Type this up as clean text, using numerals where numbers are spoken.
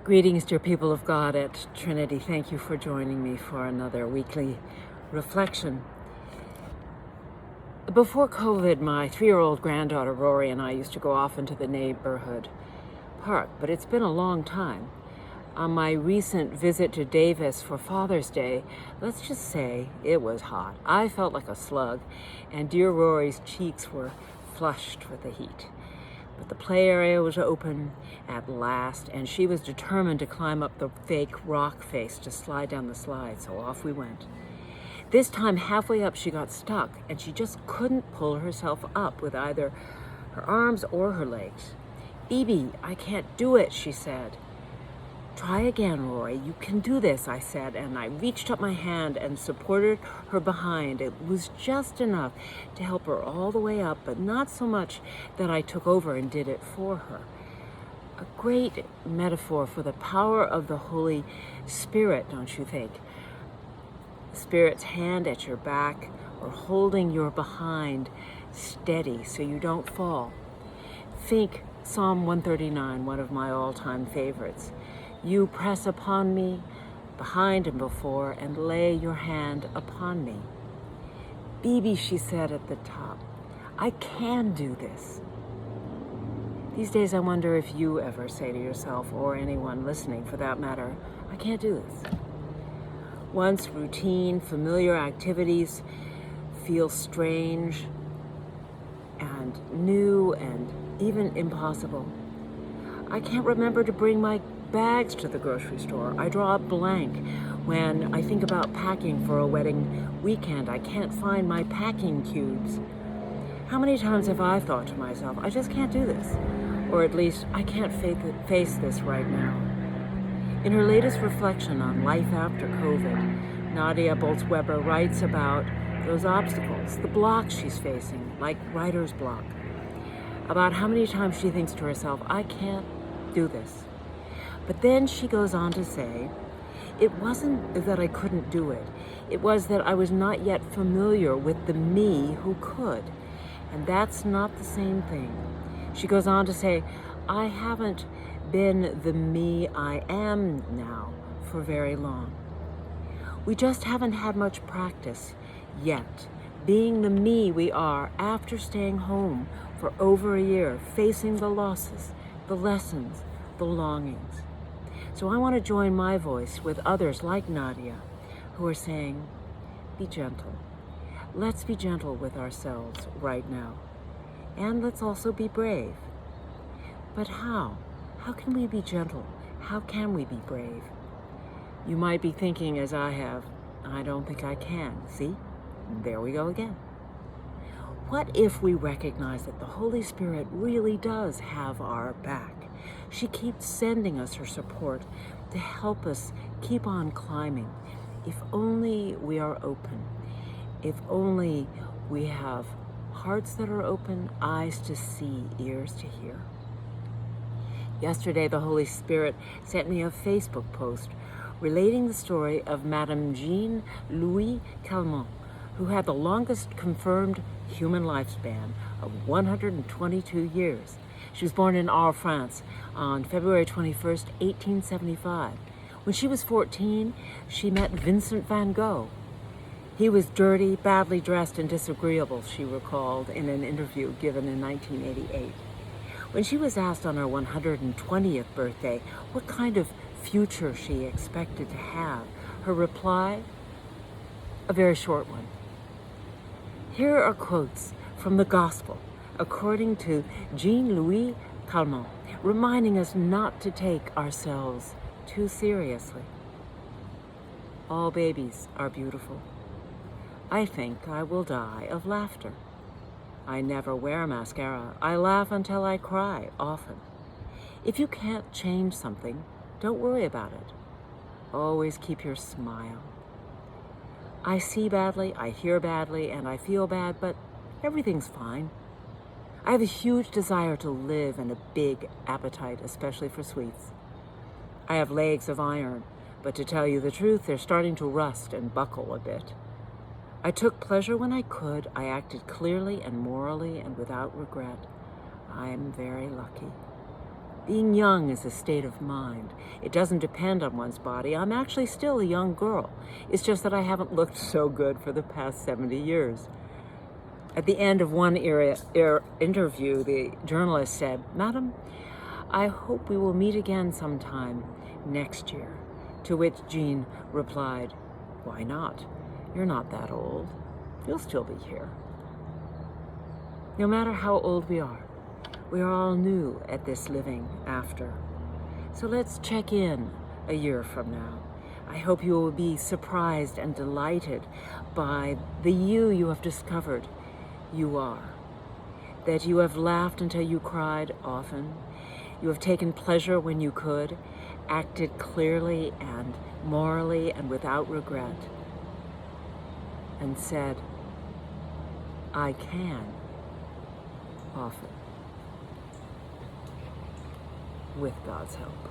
Greetings, dear people of God at Trinity. Thank you for joining me for another weekly reflection. Before COVID, my 3-year-old granddaughter Rory and I used to go off into the neighborhood park, but it's been a long time. On my recent visit to Davis for Father's Day, let's just say it was hot. I felt like a slug, and dear Rory's cheeks were flushed with the heat. But the play area was open at last, and she was determined to climb up the fake rock face to slide down the slide, so off we went. This time, halfway up, she got stuck, and she just couldn't pull herself up with either her arms or her legs. "Bibi, I can't do it," she said. "Try again, Rory. You can do this," I said, and I reached up my hand and supported her behind. It was just enough to help her all the way up, but not so much that I took over and did it for her. A great metaphor for the power of the Holy Spirit, don't you think? The Spirit's hand at your back or holding your behind steady so you don't fall. Think Psalm 139, one of my all-time favorites. "You press upon me, behind and before, and lay your hand upon me." "Bibi," she said at the top, "I can do this." These days I wonder if you ever say to yourself, or anyone listening for that matter, "I can't do this." Once routine, familiar activities feel strange and new and even impossible. I can't remember to bring my bags to the grocery store. I draw a blank when I think about packing for a wedding weekend. I can't find my packing cubes. How many times have I thought to myself, I just can't do this, or at least I can't face this right now. In her latest reflection on life after COVID, Nadia Bolz-Weber writes about those obstacles, the blocks she's facing, like writer's block, about how many times she thinks to herself, I can't do this. But then she goes on to say, it wasn't that I couldn't do it. It was that I was not yet familiar with the me who could. And that's not the same thing. She goes on to say, I haven't been the me I am now for very long. We just haven't had much practice yet, being the me we are after staying home for over a year, facing the losses, the lessons, the longings. So I want to join my voice with others like Nadia who are saying, be gentle. Let's be gentle with ourselves right now. And let's also be brave. But how? How can we be gentle? How can we be brave? You might be thinking, as I have, I don't think I can. See? There we go again. What if we recognize that the Holy Spirit really does have our back? She keeps sending us her support to help us keep on climbing. If only we are open. If only we have hearts that are open, eyes to see, ears to hear. Yesterday, the Holy Spirit sent me a Facebook post relating the story of Madame Jean Louis Calment, who had the longest confirmed human lifespan of 122 years. She was born in Arles, France on February 21st, 1875. When she was 14, she met Vincent van Gogh. He was dirty, badly dressed, and disagreeable, she recalled in an interview given in 1988. When she was asked on her 120th birthday what kind of future she expected to have, her reply, a very short one. Here are quotes from the Gospel, according to Jean Louis Calment, reminding us not to take ourselves too seriously. All babies are beautiful. I think I will die of laughter. I never wear mascara. I laugh until I cry, often. If you can't change something, don't worry about it. Always keep your smile. I see badly, I hear badly, and I feel bad, but everything's fine. I have a huge desire to live and a big appetite, especially for sweets. I have legs of iron, but to tell you the truth, they're starting to rust and buckle a bit. I took pleasure when I could. I acted clearly and morally and without regret. I'm very lucky. Being young is a state of mind. It doesn't depend on one's body. I'm actually still a young girl. It's just that I haven't looked so good for the past 70 years. At the end of one interview, the journalist said, "Madam, I hope we will meet again sometime next year." To which Jean replied, "Why not? You're not that old. You'll still be here." No matter how old we are all new at this living after. So let's check in a year from now. I hope you will be surprised and delighted by the you have discovered you are. That you have laughed until you cried often. You have taken pleasure when you could, acted clearly and morally and without regret, and said, "I can," often, with God's help.